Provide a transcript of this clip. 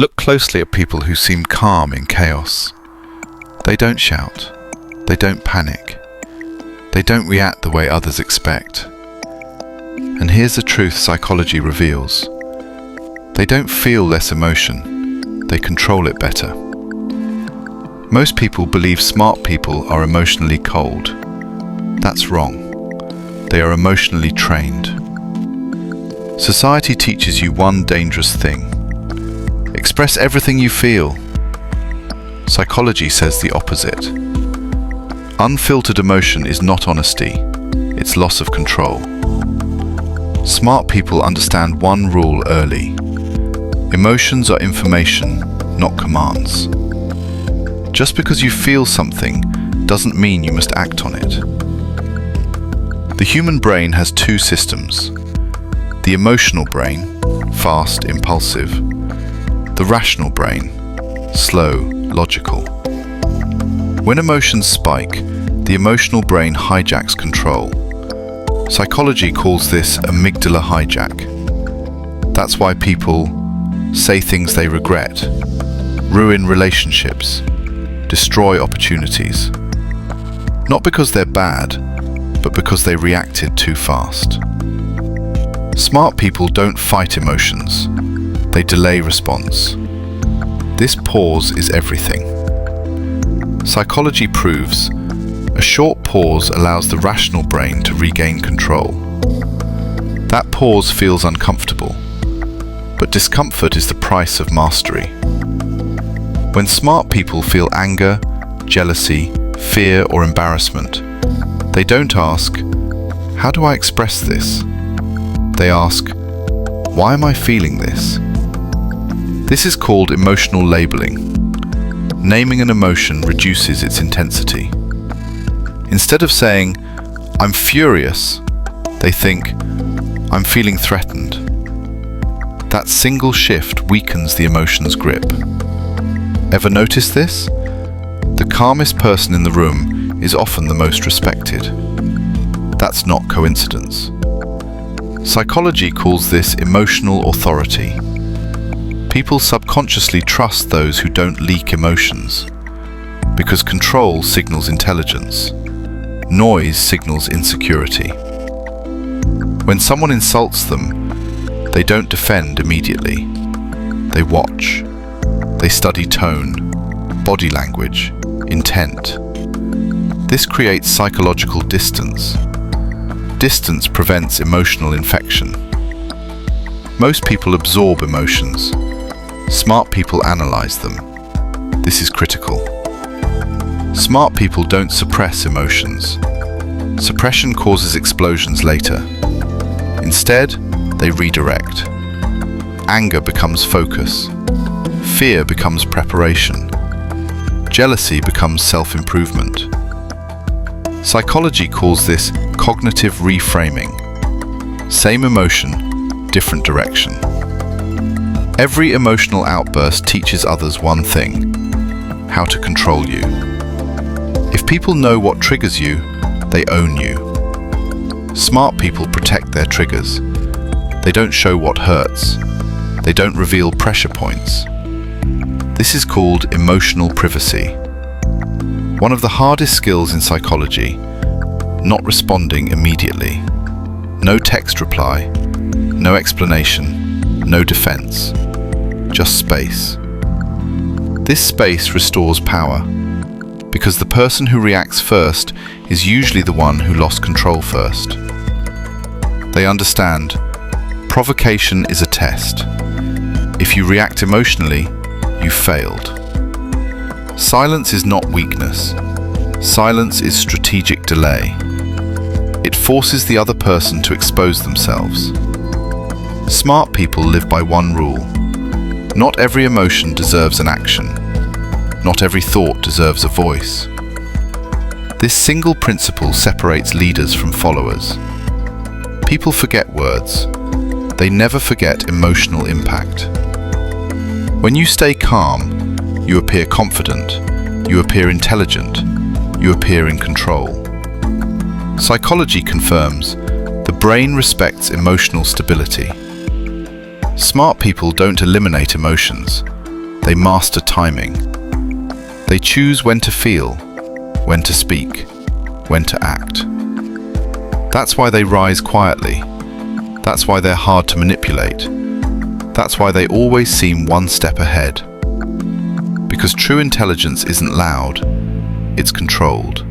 Look closely at people who seem calm in chaos. They don't shout. They don't panic. They don't react the way others expect. And here's the truth psychology reveals. They don't feel less emotion. They control it better. Most people believe smart people are emotionally cold. That's wrong. They are emotionally trained. Society teaches you one dangerous thing. Express everything you feel. Psychology says the opposite. Unfiltered emotion is not honesty, it's loss of control. Smart people understand one rule early. Emotions are information, not commands. Just because you feel something doesn't mean you must act on it. The human brain has two systems. The emotional brain, fast, impulsive. The rational brain, slow, logical. When emotions spike, the emotional brain hijacks control. Psychology calls this amygdala hijack. That's why people say things they regret, ruin relationships, destroy opportunities. Not because they're bad, but because they reacted too fast. Smart people don't fight emotions. They delay response. This pause is everything. Psychology proves a short pause allows the rational brain to regain control. That pause feels uncomfortable, but discomfort is the price of mastery. When smart people feel anger, jealousy, fear, or embarrassment, they don't ask, "How do I express this?" They ask, "Why am I feeling this?" This is called emotional labeling. Naming an emotion reduces its intensity. Instead of saying, "I'm furious," they think, "I'm feeling threatened." That single shift weakens the emotion's grip. Ever notice this? The calmest person in the room is often the most respected. That's not coincidence. Psychology calls this emotional authority. People subconsciously trust those who don't leak emotions, because control signals intelligence. Noise signals insecurity. When someone insults them, they don't defend immediately. They watch. They study tone, body language, intent. This creates psychological distance. Distance prevents emotional infection. Most people absorb emotions. Smart people analyze them. This is critical. Smart people don't suppress emotions. Suppression causes explosions later. Instead, they redirect. Anger becomes focus. Fear becomes preparation. Jealousy becomes self-improvement. Psychology calls this cognitive reframing. Same emotion, different direction. Every emotional outburst teaches others one thing: how to control you. If people know what triggers you, they own you. Smart people protect their triggers. They don't show what hurts. They don't reveal pressure points. This is called emotional privacy. One of the hardest skills in psychology, not responding immediately. No text reply, no explanation, no defense, just space. This space restores power, because the person who reacts first is usually the one who lost control first. They understand provocation is a test. If you react emotionally, you failed. Silence is not weakness. Silence is strategic delay. It forces the other person to expose themselves. Smart people live by one rule. Not every emotion deserves an action. Not every thought deserves a voice. This single principle separates leaders from followers. People forget words. They never forget emotional impact. When you stay calm, you appear confident, you appear intelligent, you appear in control. Psychology confirms the brain respects emotional stability. Smart people don't eliminate emotions, They master timing. They choose when to feel, when to speak, when to act. That's why they rise quietly. That's why they're hard to manipulate. That's why they always seem one step ahead. Because true intelligence isn't loud, it's controlled.